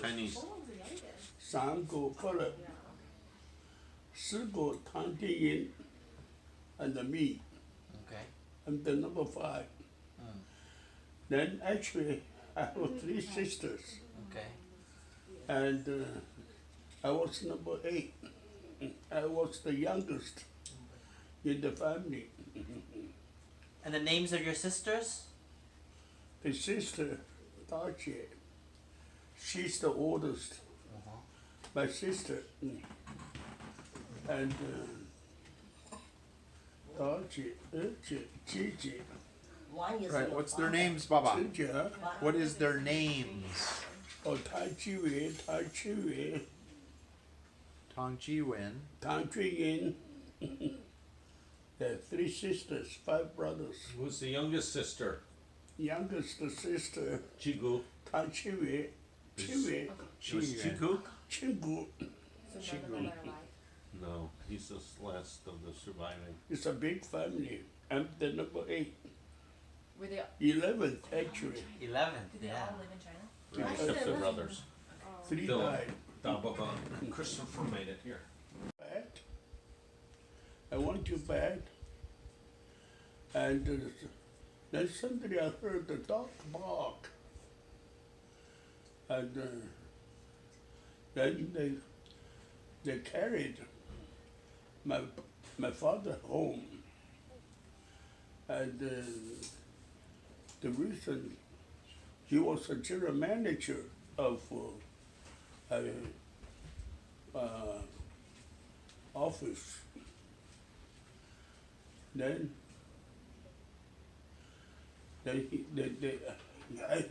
Chinese. 3個 Philip, 4個 Tantian, and me. Okay. I'm the number 5. Then actually I have 3 sisters, Okay. and I was number 8. I was the youngest in the family. And the names of your sisters? The sister, Dachi, she's the oldest. My sister, and Dachi, Gigi. Right, what's their names, Baba? Gigi, huh? What is their names? Oh, Tai Chi Tong Ji Wen. Tang Yin. There are 3 sisters, 5 brothers. Who's the youngest sister? Youngest sister, Chigu. Tai Chi It was Chiku? Chingu. No, he's the last of the surviving. It's a big family. I'm the number 8. Were they, 11th, actually. 11. did they Yeah. all live in China? 3 stepbrothers. 3 Philip. died. Dababa and Christopher made it here. Bad. I went to bed, and then suddenly I heard the dog bark, and then they carried my father home, and the reason he was a general manager of office. Then they had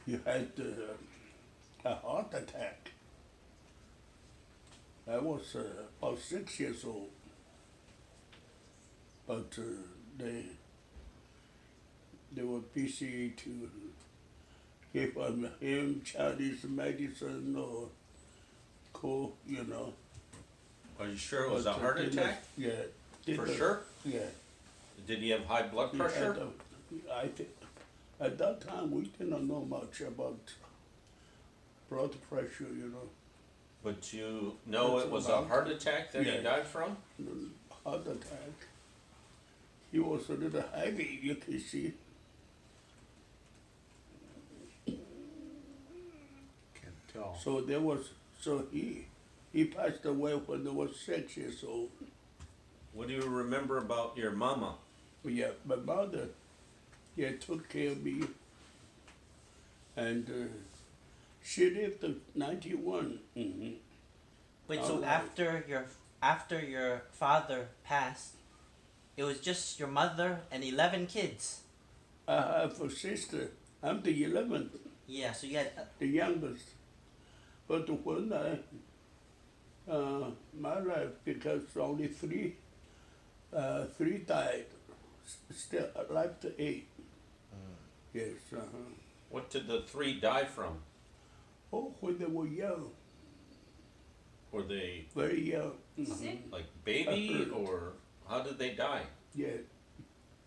he had a heart attack. I was about 6 years old, but they were busy to give him Chinese medicine or Are you sure it was a But, heart attack? Yeah. For sure? Yeah. Did he have high blood He had pressure? I think at that time we didn't know much about blood pressure, But you know That's it was a about- heart attack that Yeah. he died from? Heart attack. He was a little heavy, you can see. Can't tell. So he passed away when he was 6 years old. What do you remember about your mama? Yeah, my mother, took care of me, and she lived to 91. Wait, so Oh. after your father passed, it was just your mother and 11 kids. I have a sister. I'm the 11th, Yeah, so you had the youngest. But when my life, because only three died, still alive to 8. Yes. What did the 3 die from? Oh, when they were young, Were they very young. Sick? like baby or how did they die? Yeah.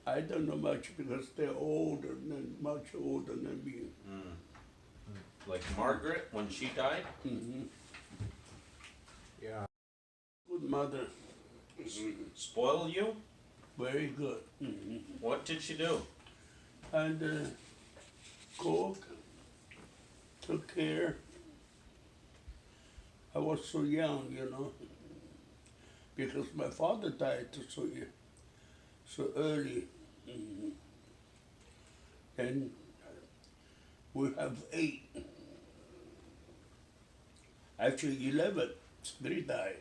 I don't know much because they're older than much older than me. Like Margaret when she died? Yeah. Good mother, Spoil you? very good. What did she do? And cook, took care. I was so young, because my father died so early. And we have 8. Actually 11, 3 died.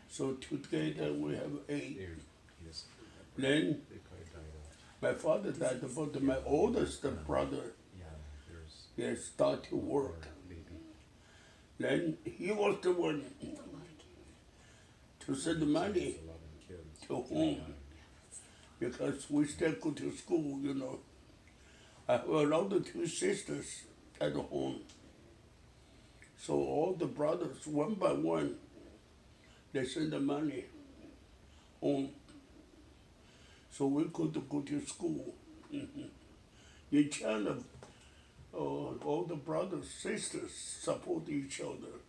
So together we have 8. Yes. Then They probably died off. my father died, but my oldest brother Yeah, there's started to work. maybe. Then he was the one to send the money 11 kids. to home because we still go to school, I have another 2 sisters at home. So all the brothers, one by one, they send the money home. so we couldn't go to school. In China, all the brothers, sisters support each other.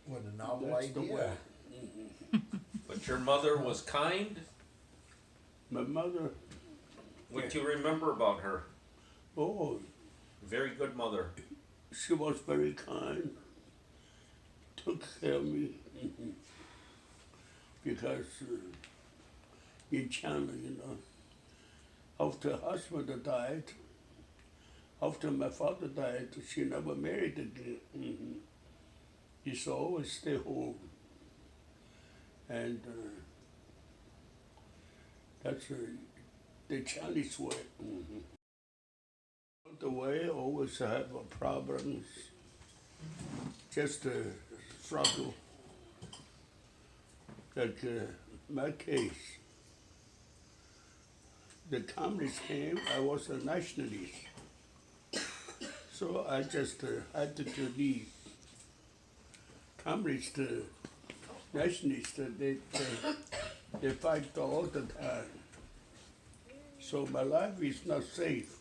What a novel That's the idea. way. But your mother was kind? My mother, What do you remember about her? oh, Very good mother. she was very kind, took care of me, because in China, after husband died, after my father died, she never married again. She used to always stay home, and that's the Chinese way. The way always have problems, just struggle. Like my case, the communists came, I was a nationalist. So I just had to leave. Communists, nationalists, they fight all the time. So my life is not safe.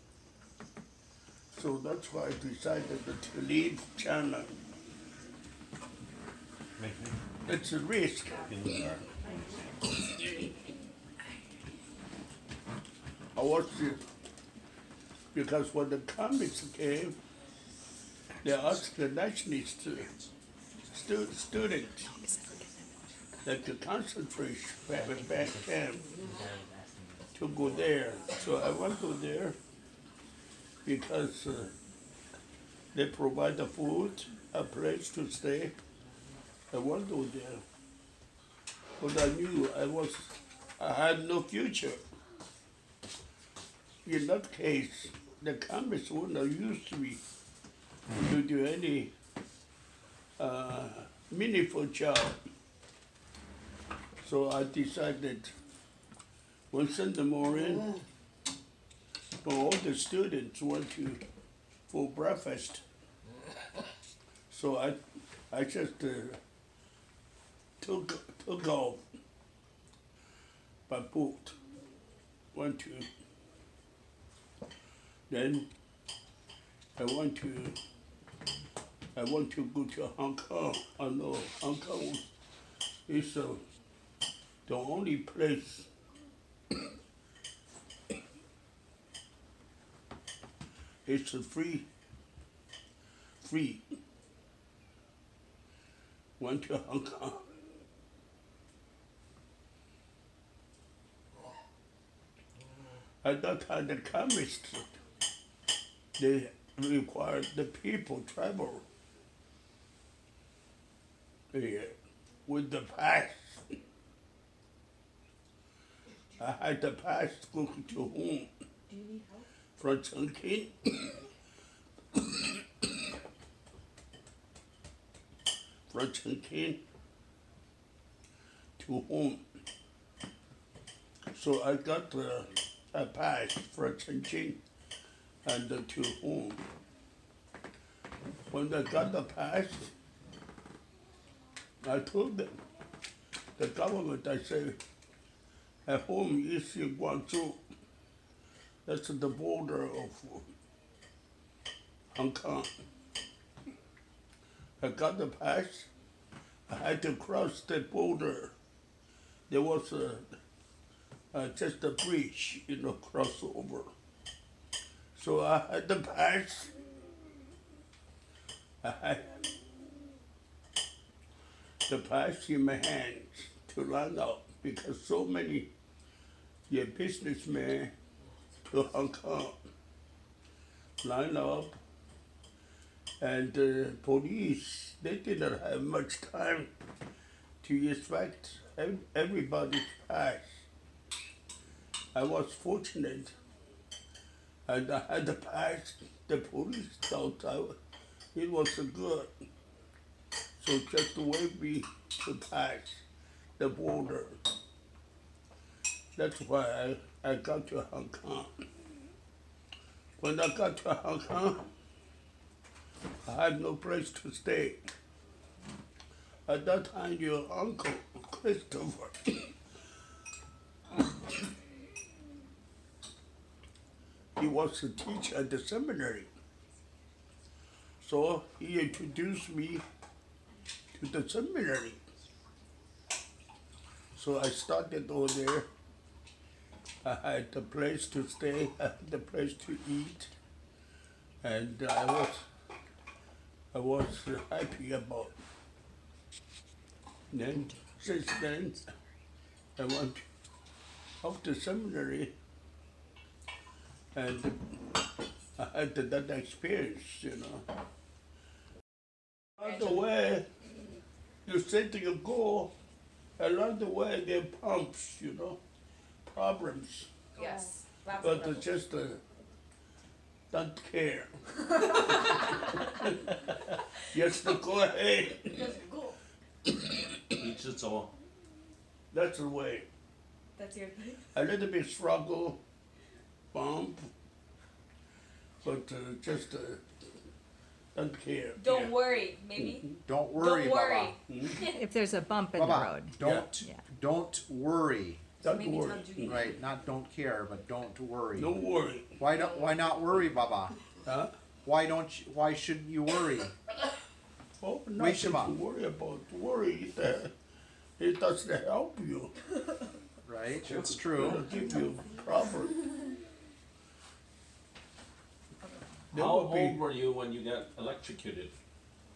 So that's why I decided to leave China. It's a risk. I was, because when the communists came, they asked the nationalist students that the concentration camp to go there. So I went to there because they provide the food, a place to stay. I went to there, but I knew I had no future. In that case, the communists wouldn't have used me to do any meaningful job. So I decided one Sunday morning, when all the students went for breakfast, so I just took off by boat, then I want to go to Hong Kong. I know Hong Kong is the only place it's free. Went to Hong Kong. At that time, the communists, they required the people travel with the pass. I had the pass to go to home from Chongqing. From Chongqing to home. So I got a pass from Chongqing and to home. When I got the pass, I told them, the government, I said, at home is in Guangzhou. That's the border of Hong Kong. I got the pass. I had to cross the border. There was just a bridge, crossover. So I had the pass. I had the pass in my hands to line up because so many businessmen to Hong Kong line up, and the police, they didn't have much time to inspect everybody's pass. I was fortunate, and I had the pass. The police thought it was good, so just wait me to pass the border. That's why I got to Hong Kong. When I got to Hong Kong, I had no place to stay. At that time, your uncle Christopher, he was a teacher at the seminary. So he introduced me to the seminary. So I started over there. I had the place to stay, I had the place to eat, and I was happy about. Then since then, I went up to seminary, and I had that experience, you know. Along the way, you say to your goal, along the way there are bumps, you know, problems, Yes. Lots of but levels. just don't care. Just go ahead. Just go. Each its own. That's the way. That's your thing. A little bit struggle, bump, but just don't care. Don't worry, maybe. Don't worry, Don't worry. Baba. If there's a bump in the Baba, road. don't Yeah. don't worry. So Don't maybe worry. tell Judy. Right, not don't care, but don't worry. Don't worry. Why not worry, Baba? Huh? Why shouldn't you worry? Oh, Wait, nothing Shema. to worry about. Worry, it doesn't help you. Right? It's It'll true. give you problem. There How will be- old were you when you got electrocuted?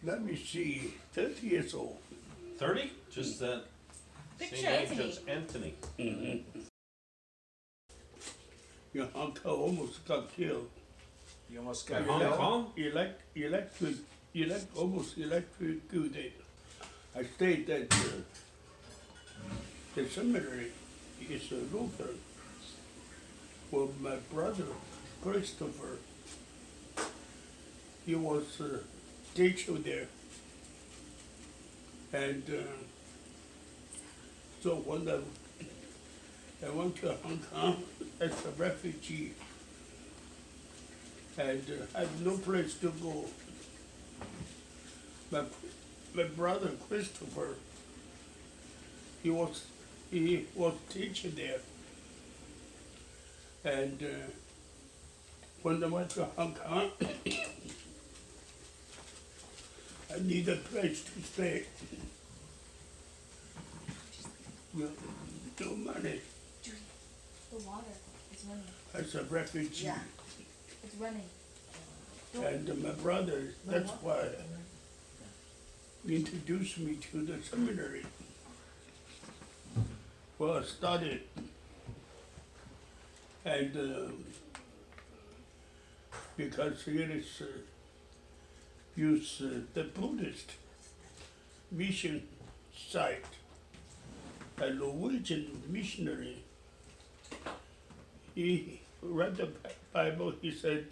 Let me see, 30 years old. 30? Just that Picture same age Anthony. as Anthony. Your uncle almost got killed. You almost In got Hong killed. Kong? Almost electrocuted. I stayed at the seminary. It's a Lutheran. Well, my brother Christopher, he was a teacher there, and so when I went to Hong Kong as a refugee, and had no place to go. My brother Christopher, he was teaching there, and when I went to Hong Kong, I need a place to stay. No money The water is running. as a refugee. Yeah. It's running. And my brother, that's why he introduced me to the seminary. Well, I studied, and because it is use the Buddhist mission site, a Norwegian missionary. He read the Bible, he said,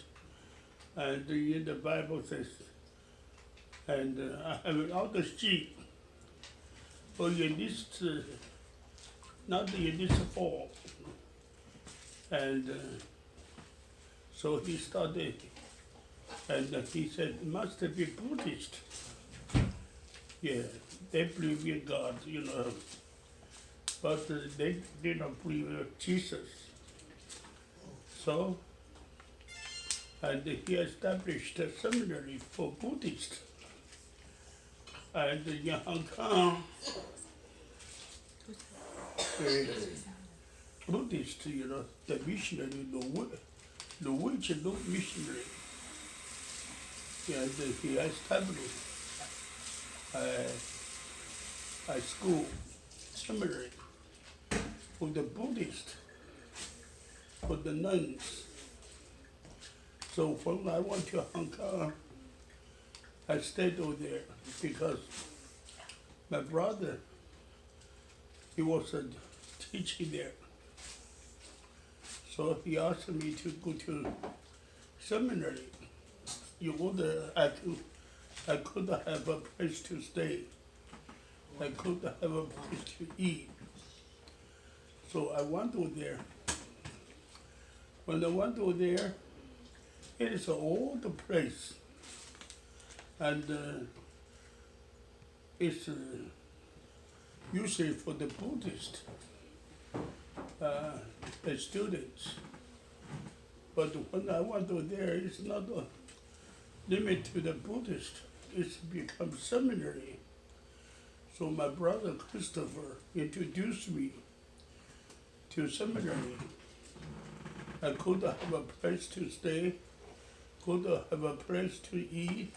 and in the Bible says, and I have all the sheep, but in this, not in this fall. And so he started, and he said, it must be Buddhist. Yeah, they believe in God, you know, but they didn't believe in Jesus. So, and he established a seminary for Buddhists. And in Hong Kong, Buddhist, you know, the missionary, Norwegian missionary, and he established a school, seminary for the Buddhists, for the nuns. So when I went to Hong Kong, I stayed over there because my brother, he was teaching there. So he asked me to go to seminary. You would, I could have a place to stay. I could have a place to eat. So I went over there. When I went over there, it is an old place. And it's usually for the Buddhist the students. But when I went to there, it's not a limit to the Buddhist. It's become seminary. So my brother Christopher introduced me to seminary. I could have a place to stay, could have a place to eat,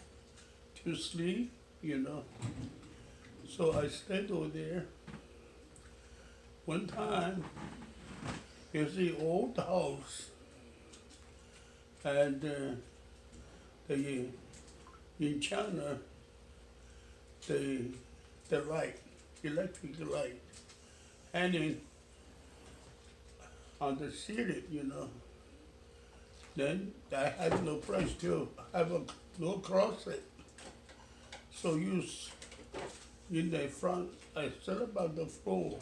to sleep, you know. So I stayed over there. One time, there's the old house, and in China, the light, electric light, hanging on the ceiling, you know. Then I had no place to have no closet. So in the front, I set up on the floor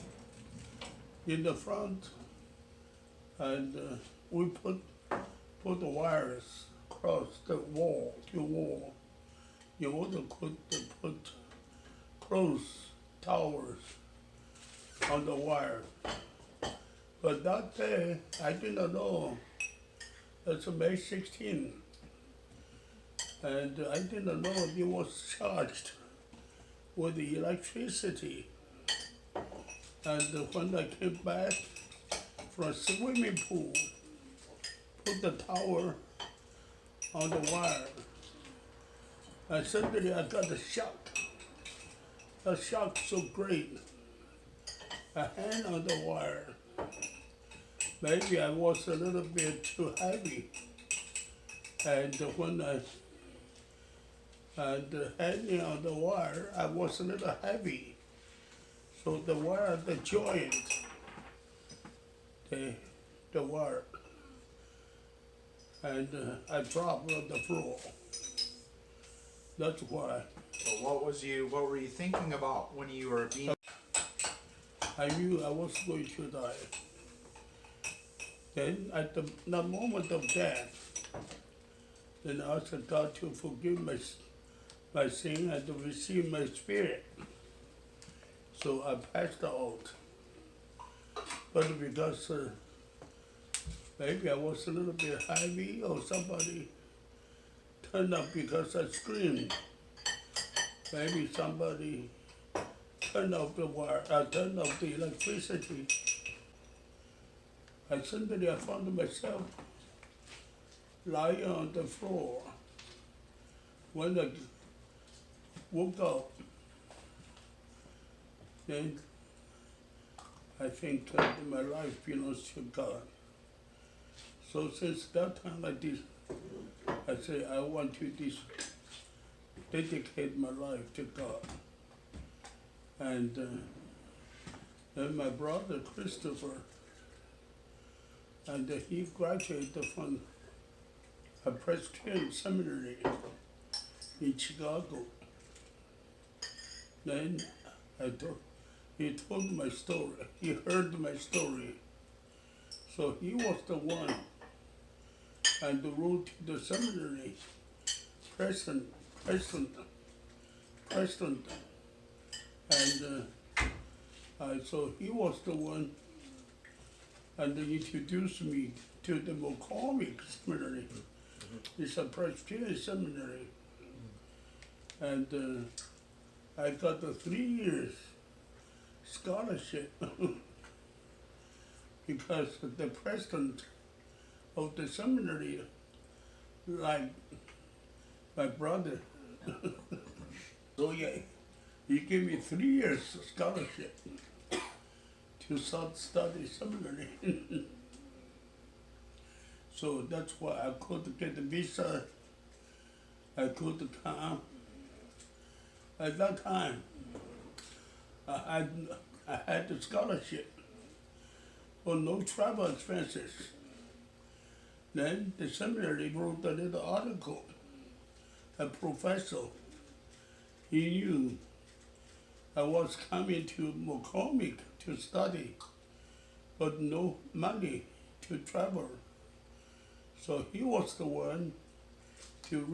in the front, and we put the wires across the wall to wall in order to put clothes, towels on the wire. But that day, I didn't know. It's May 16, and I didn't know it was charged with the electricity. And when I came back from a swimming pool, put the towel on the wire, and suddenly I got a shock. A shock so great. A hand on the wire. Maybe I was a little bit too heavy, and when I hanging on the wire, I was a little heavy. So the wire, the joint, the wire, and I dropped on the floor. That's why So what were you thinking about when you were being? I knew I was going to die. Then at the moment of death, then I asked God to forgive my sin and to receive my spirit. So I passed out. But because maybe I was a little bit heavy, or somebody turned up because I screamed. Maybe somebody turned off the wire, turned off the electricity. And suddenly I found myself lying on the floor. When I woke up, then I think that my life belongs to God. So since that time I say I want to dedicate my life to God. And then my brother Christopher, and he graduated from a Presbyterian seminary in Chicago. Then he told my story. He heard my story. So he was the one and wrote to the seminary president, and so he was the one and they introduced me to the McCormick Seminary. It's a Presbyterian seminary. And I got a 3 years scholarship because the president of the seminary liked my brother. So yeah, he gave me 3 years scholarship to study seminary. So that's why I could get a visa. I could come. At that time, I had the scholarship for no travel expenses. Then the seminary wrote a little article. A professor, he knew I was coming to McCormick to study, but no money to travel. So he was the one to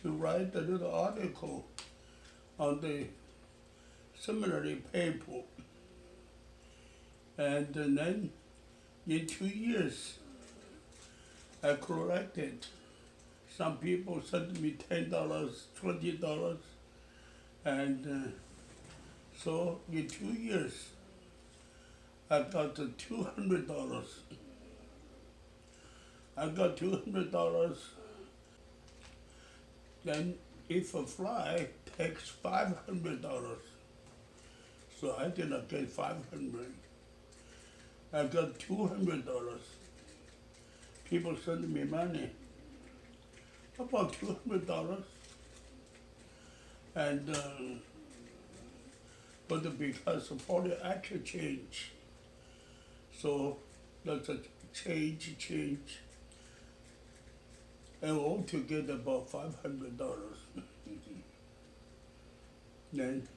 write a little article on the similarly paper. And then in 2 years, I collected. Some people sent me $10, $20, and so in 2 years, I got $200. I got $200. Then if a fly takes $500, so I did not get 500. I got $200. People send me money, about $200, and but because of all the actual change, so that's a change, and altogether about $500. Then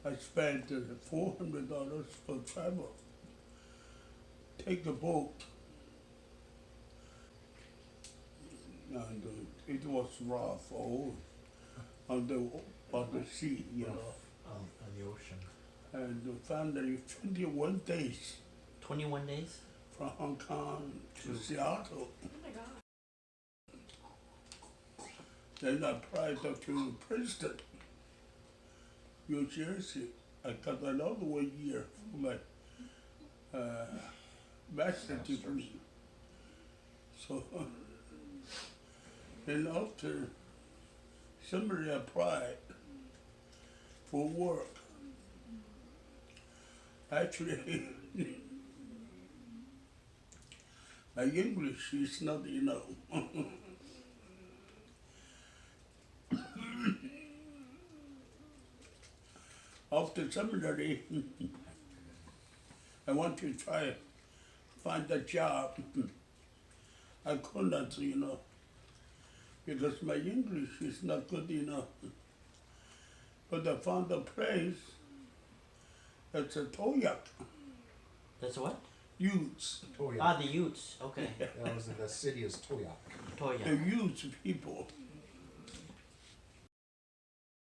I spent $400 for travel. Take a boat, and it was rough all on the sea, you know. On the ocean. And finally, 21 days 21 days? from Hong Kong to Seattle. Oh my god. Then I applied to Princeton, New Jersey. I got another 1 year for my master's degree. So then after somebody applied for work, actually my English is not enough. After seminary, I want to try find a job. I could not, you know, because my English is not good enough. But I found a place that's a Toyak, That's what? youths, Toya. Ah, the Utes. Okay. That was in the city is Toya. the Toya. youth people.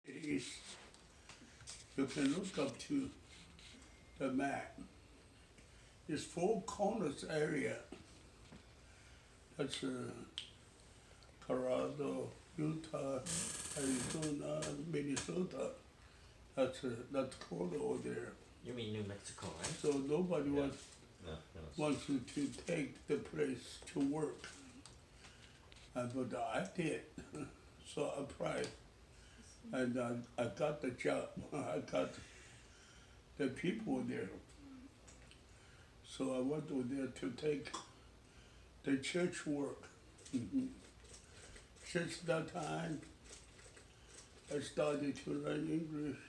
It is, you can look up to the map. It's Four Corners area. That's Colorado, Utah, Arizona, Minnesota. That's corner over there. You mean New Mexico, right? So nobody Yeah. wants you to take the place to work. But I did, so I applied, and I got the job. I got the people there. So I went over there to take the church work. Since that time, I started to learn English,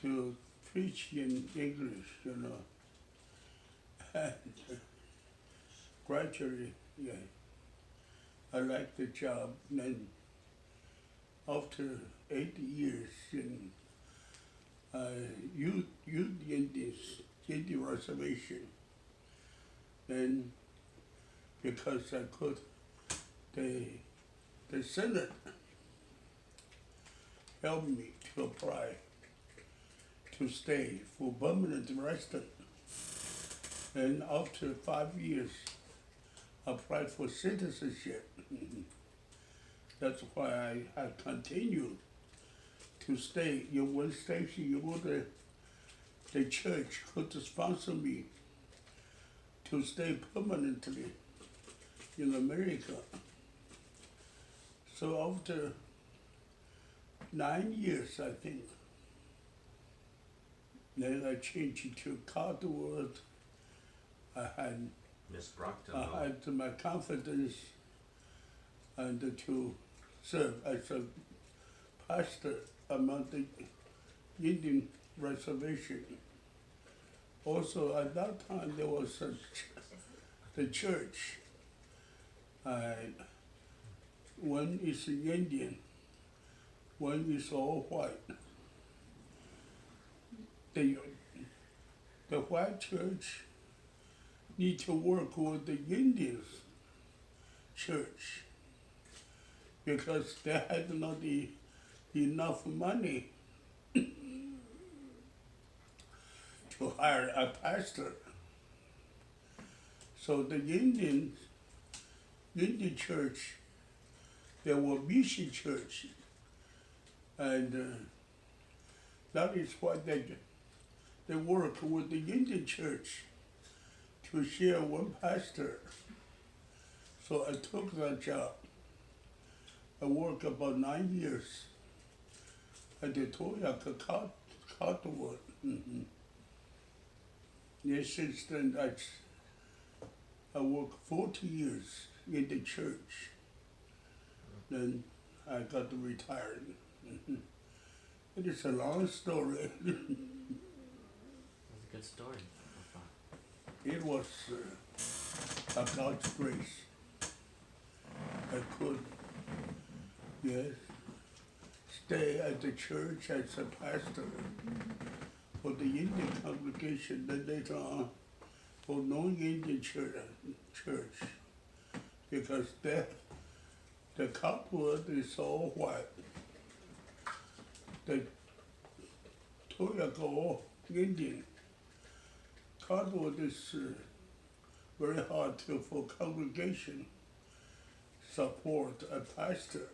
to preach in English, you know. And gradually, yeah, I liked the job. And then after 8 years in youth Indian reservation, then because I could, the Senate helped me to apply to stay for permanent resident. And after 5 years, applied for citizenship. That's why I continued to stay in one station. You know, the church could sponsor me to stay permanently in America. So after 9 years, I think, then I changed to Cardwood. I had Miss Brockton. I had my confidence and to serve as a pastor among the Indian reservation. Also at that time there was the church. One is Indian, one is all white. The white church need to work with the Indians church because they had not enough money to hire a pastor. So the Indian church, there were mission church, and that is why they work with the Indian church to share one pastor. So I took that job. I worked about 9 years at the Toyota Cottonwood. Yeah, since then I worked 40 years in the church. Then I got retired. It is a long story. That's a good story. It was a God's grace. I could, yes, stay at the church as a pastor for the Indian congregation, then later on for non-Indian church, because the cottonwood is all white. The Toyako Indian cottonwood is very hard for congregation support a pastor.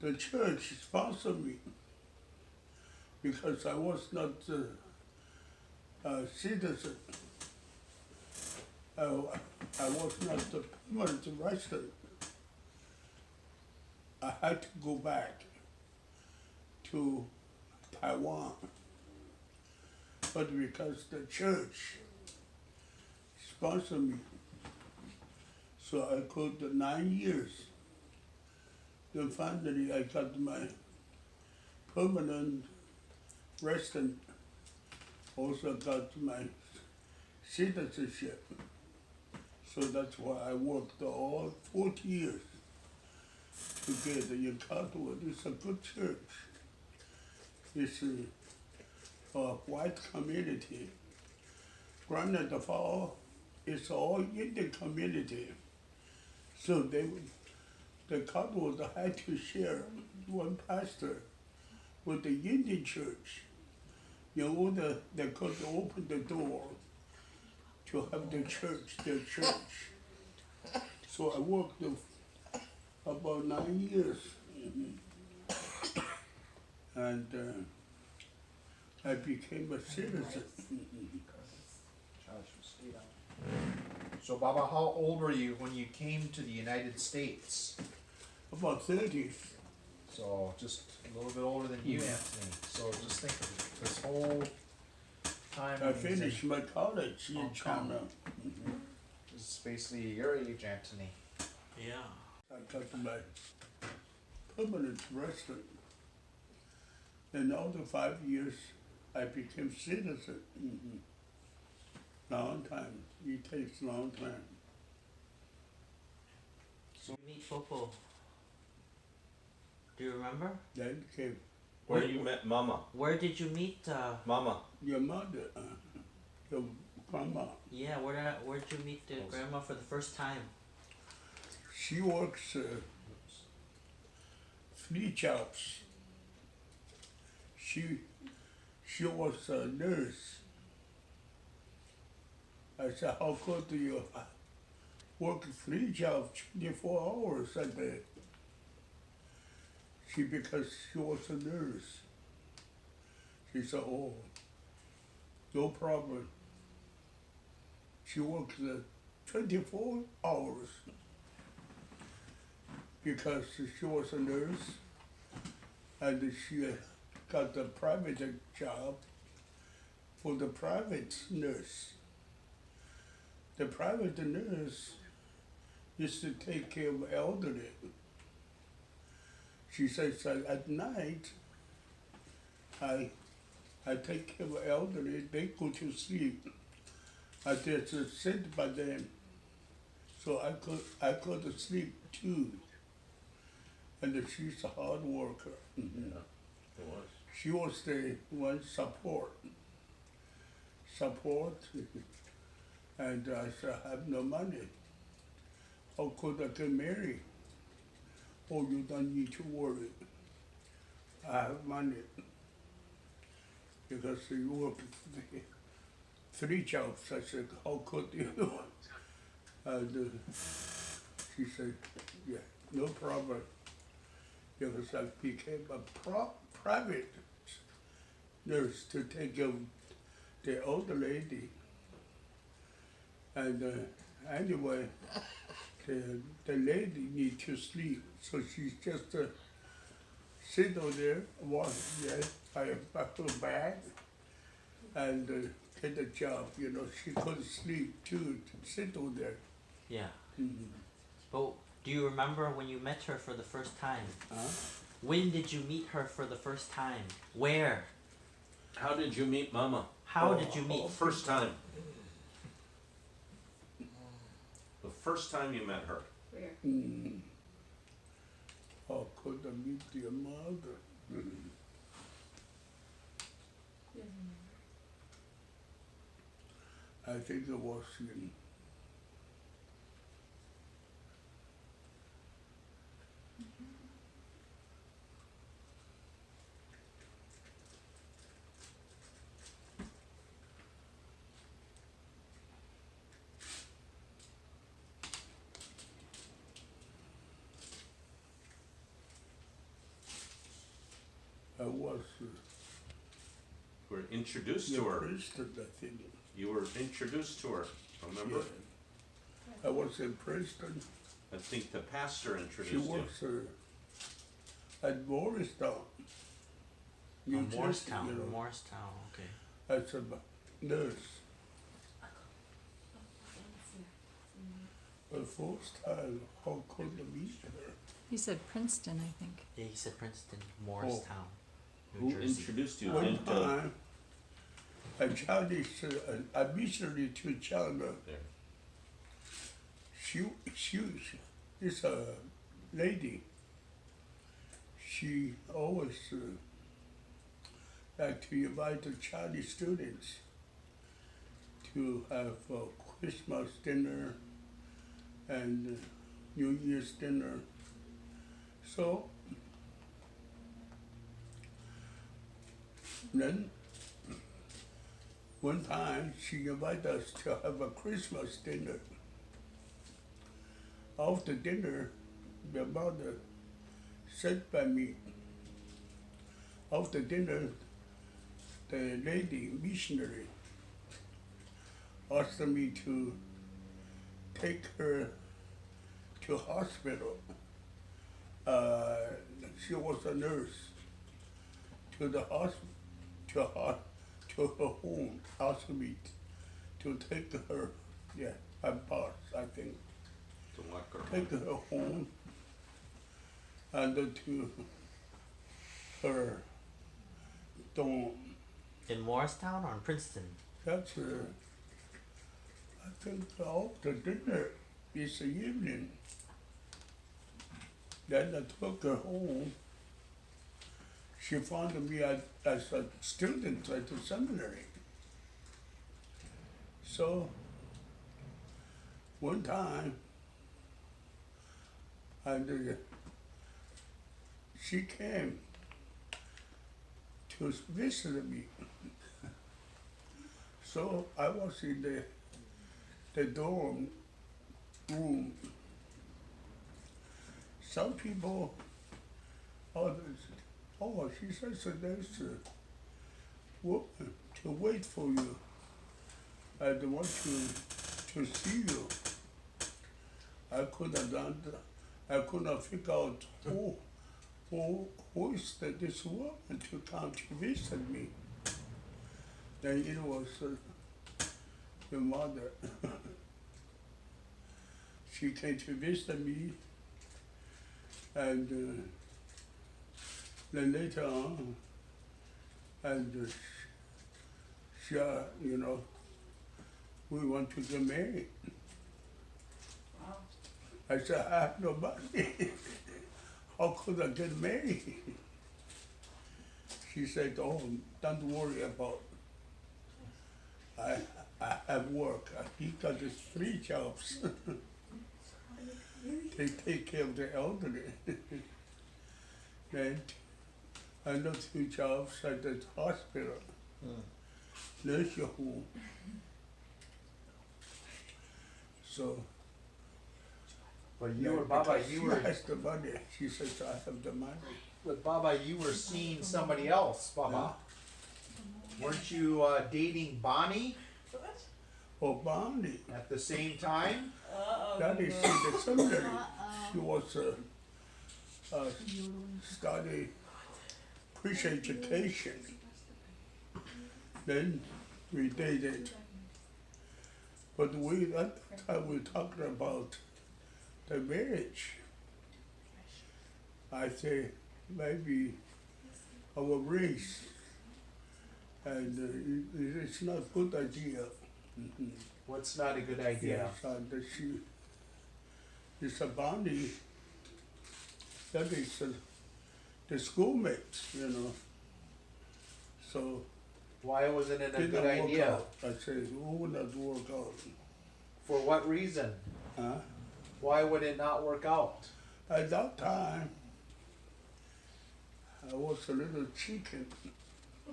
The church sponsored me because I was not a citizen. I was not a permanent resident. I had to go back to Taiwan. But because the church sponsored me, so I could 9 years. Then finally I got my permanent resident, also got my citizenship. So that's why I worked all 40 years together in Cottonwood. It's a good church. It's a white community. Granite Fall is all Indian community. So the Cottonwood had to share one pastor with the Indian church in order they could open the door to have their church. So I worked about 9 years. And I became a citizen. So, Baba, how old were you when you came to the United States? About 30. So, just a little bit older than you, Anthony. So, just think of this whole time. I when he was in finished my college in Hong Kong. China. This is basically your age, Anthony. Yeah. I got my permanent resident. And after 5 years, I became citizen. Long time. It takes long time. So meet Popo. Do you remember? Then came Where you met Mama? Where did you meet? Mama. your mother, your grandma. Yeah, where did you meet the grandma for the first time? She works 3 jobs. She was a nurse. I said, how could you work 3 jobs, 24 hours a day? Because she was a nurse. She said, oh, no problem. She worked 24 hours because she was a nurse and she got a private job for the private nurse. The private nurse used to take care of elderly. She says at night, I take care of elderly, they go to sleep. I just sit by them, so I could sleep too. And she's a hard worker. Yeah, it was. She was the one support, and I said, I have no money. How could I get married? Oh, you don't need to worry. I have money. because you work 3 jobs. I said, how could you? And she said, yeah, no problem. Because I became a private nurse to take care of the older lady. And anyway, the lady need to sleep, so she just sit over there, watch, by her bag, and get a job. You know, she couldn't sleep too, to sit over there. Yeah. Mhm. But do you remember when you met her for the first time? Huh? When did you meet her for the first time? Where? How did you meet Mama? How did you meet? First time. The first time you met her. Where? Mm. How could I meet your mother? Mm. I think it was in I was You were introduced the to her. Princeton, I think. You were introduced to her, remember? Yeah. I was in Princeton. I think the pastor She introduced you. works at Morristown. New Oh, Jersey, Morristown. you know, Morristown. Okay. as a nurse. The first time, how could I meet her? He said Princeton, I think. Yeah, he said Princeton, Morristown, Who New Jersey. introduced you One into time, a Chinese, a missionary to China, there? she is a lady. She always like to invite the Chinese students to have Christmas dinner and New Year's dinner. So then one time she invited us to have a Christmas dinner. After dinner, the mother sat by me. After dinner, the lady missionary asked me to take her to hospital. She was a nurse. To the hospital, to her home. Asked me to take her. Yeah, I passed, I think. To walk her Take home. her home and to her dorm. In Morristown or in Princeton? That's I think after dinner is the evening. Then I took her home. She found me as a student at the seminary. So one time, and she came to visit me. So I was in the dorm room. Some people, she says there's a woman to wait for you. I don't want to see you. I could not figure out who is this woman to come to visit me. Then it was the mother. She came to visit me, and then later on, and she, we want to get married. I said, I have no money. How could I get married? She said, oh, don't worry about it. I have work. He got his 3 jobs. They take care of the elderly. Then another 2 jobs at the hospital. There's your home. So But you were, because Baba, she you were, has the money. She says, I have the money. but Baba, you were seeing somebody else, Baba. Weren't you dating Bonnie Oh, Bonnie, at the same time? that is in the seminary. She was study pre-education. Then we dated. But we at that time we talked about the marriage. I say maybe our race, and it's not a good idea. What's not a good idea? Yes, and she is a Bonnie. That is the schoolmates, you know. So Why wasn't it a didn't good work idea? out. I said, it would not work out. For what reason? Huh? Why would it not work out? At that time, I was a little chicken.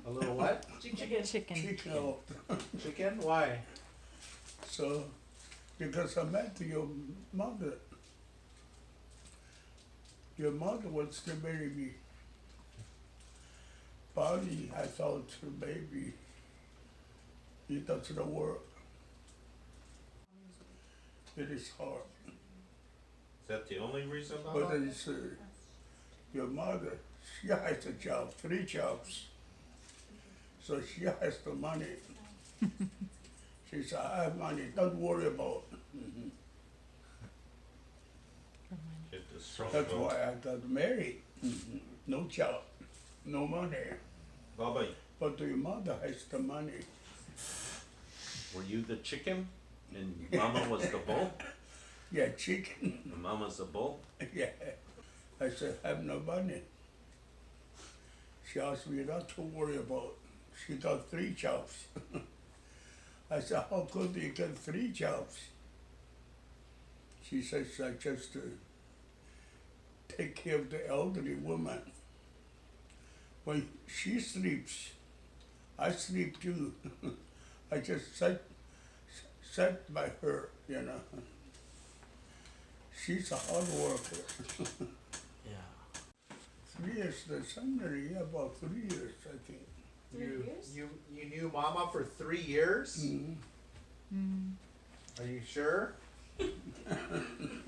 A little what? Chicken. Chicken out. Chicken? Why? So, because I met your mother. Your mother wants to marry me. Bonnie, I thought maybe it doesn't work. It is hard. Is that the only reason? But it's your mother, she has a job, 3 jobs. So she has the money. She said, I have money, don't worry about it. Get this thrown That's out. why I got married. No job, no money. Baba, But your mother has the money. were you the chicken and Mama was the bull? Yeah, chicken. And Mama's the bull? Yeah. I said, I have no money. She asked me not to worry about. She got 3 jobs. I said, how could you get 3 jobs? She says, I just take care of the elderly woman. When she sleeps, I sleep too. I just sat by her, you know. She's a hard worker. Yeah. 3 years, the seminary, yeah, about 3 years, I think. You knew Mama for 3 years? Are you sure? Is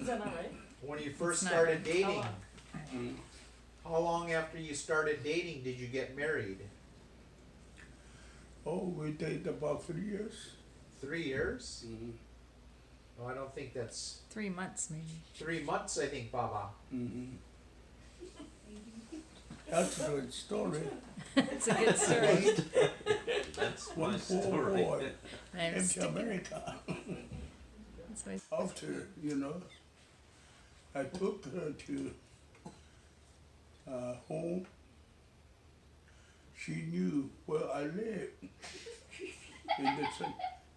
that not right? When you first It's not. started dating, How how long after you started dating did you get married? Oh, we dated about 3 years. 3 years? Oh, I don't think that's 3 months maybe. 3 months, I think, Baba. That's a good story. It's a good story. That's my One poor story. boy I'm came to sticking. America. That's why After, you know, I took her to home. She knew where I lived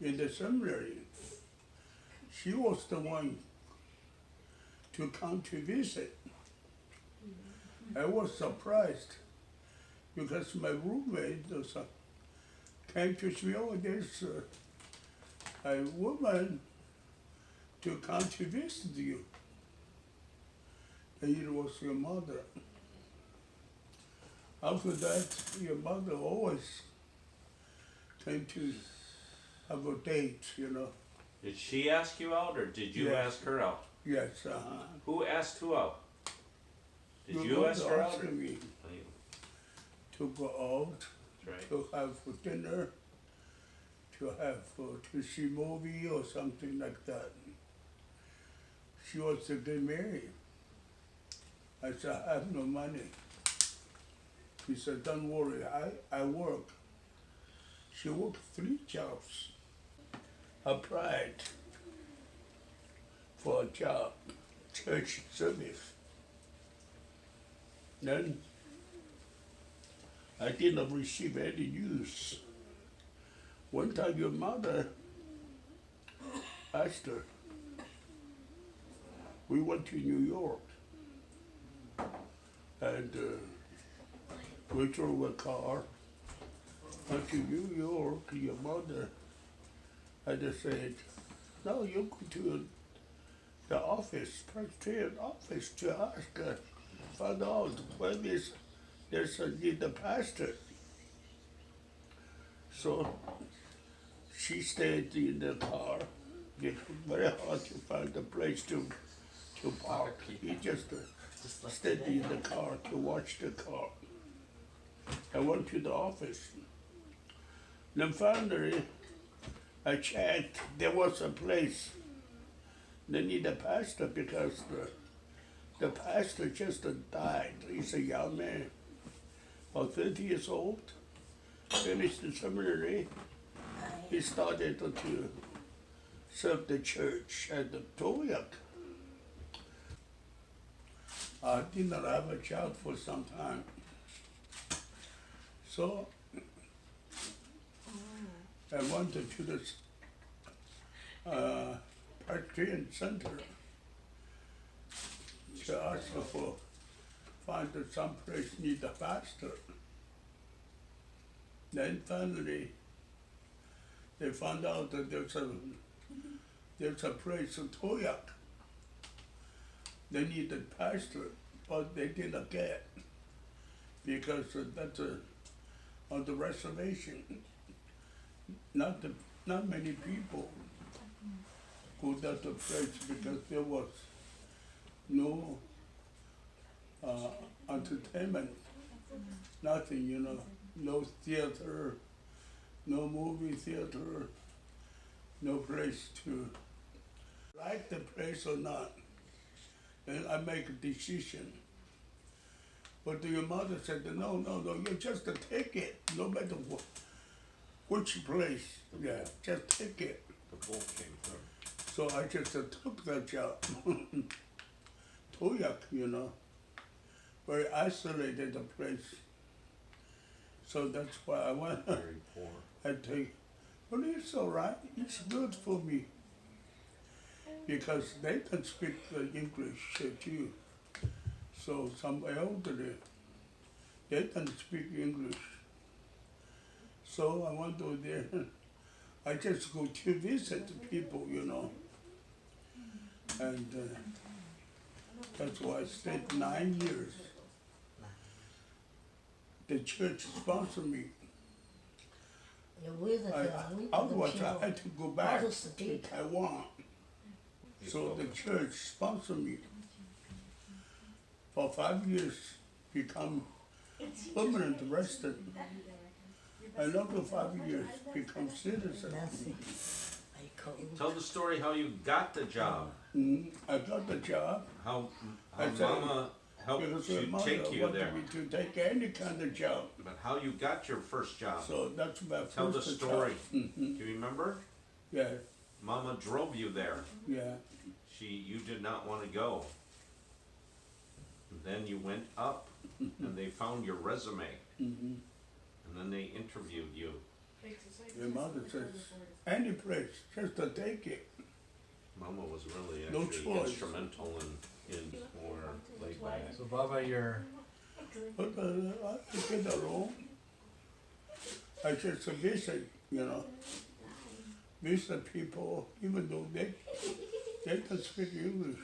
in the seminary. She was the one to come to visit. I was surprised because my roommate was, came to see, oh, there's a woman to come to visit you. And it was your mother. After that, your mother always came to have a date, you know. Did she ask you out or did you Yes. ask her out? Yes, Who asked who out? Did Your you mother ask her out? asked me to go out, That's right. to have dinner, to have to see movie or something like that. She wants to get married. I said, I have no money. She said, don't worry, I work. She worked 3 jobs. Applied for a job, church service. Then I did not receive any news. One time your mother asked her, we went to New York and we drove a car went to New York, your mother had said, no, you go to the office, Presbyterian office to ask, find out when there's a need a pastor. So she stayed in the car. It was very hard to find a place to park. He just stayed in the car to watch the car. I went to the office. Then finally, I checked, there was a place. They need a pastor because the pastor just died. He's a young man, about 30 years old, finished the seminary. He started to serve the church at the Toyak. I did not have a job for some time. So I went to this Presbyterian Center to ask for find some place need a pastor. Then finally they found out that there's a place in Toyak. They needed pastor, but they didn't get because that's on the reservation. Not many people go to the place because there was no entertainment, nothing, no theater, no movie theater, no place to like the place or not. Then I make a decision. But your mother said, no, you just take it, no matter which place, yeah, just take it. The bull came through. So I just took that job. Toyak, very isolated place. So that's why I went. Very poor. I take, but it's all right. It's good for me because they can speak English too. So some elderly, they can speak English. So I went over there. I just go to visit people, and that's why I stayed 9 years. The church sponsored me. Otherwise, I had to go back to Taiwan. So the church sponsored me for 5 years, become permanent resident. Another 5 years, become citizen. Tell the story how you got the job. I got the job. How I said- Mama helped Because you my mother take you wanted there. me to take any kind of job. But how you got your first job. So that's my Tell the first story. job. Do you remember? Yeah, Mama drove you there. yeah. You did not want to go. Then you went up and they found your resume. And then they interviewed you. Your mother says, any place, just to take it. Mama was really No actually choice. instrumental in more laid back. So Baba, you're But I get along. I just visit, visit people, even though they can speak English.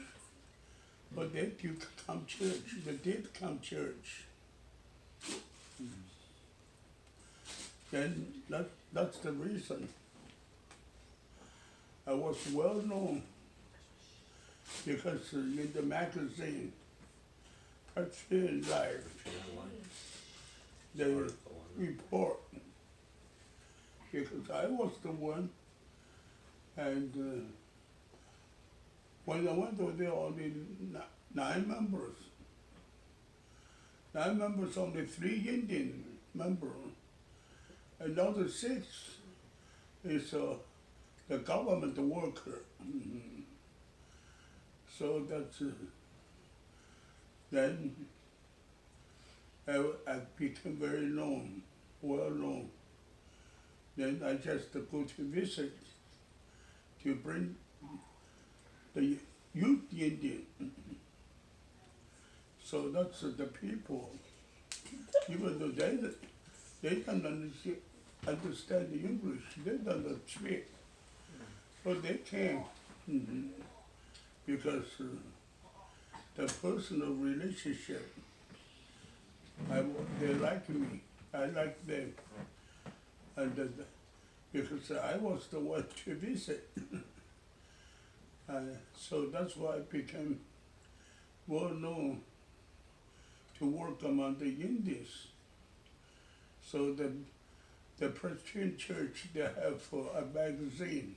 But they do come church, they did come church. Then that's the reason. I was well known because in the magazine, Presbyterian Life, they report because I was the one, and when I went over there, only 9 members. 9 members, only 3 Indian members. Another 6 is the government worker. So that's then I became very known, well known. Then I just go to visit to bring the youth Indian. So that's the people. Even though they don't understand the English. They don't speak, but they can. Because the personal relationship, they like me, I like them, and because I was the one to visit, so that's why I became well known to work among the Indians. So the Presbyterian Church, they have a magazine.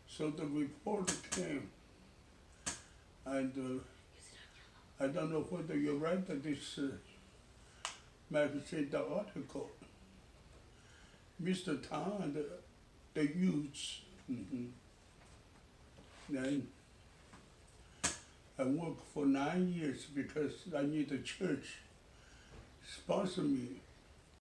So the reporter came, and I don't know whether you read this magazine, the article. Mr. Tang and the youths. Then I worked for 9 years because I need the church sponsor me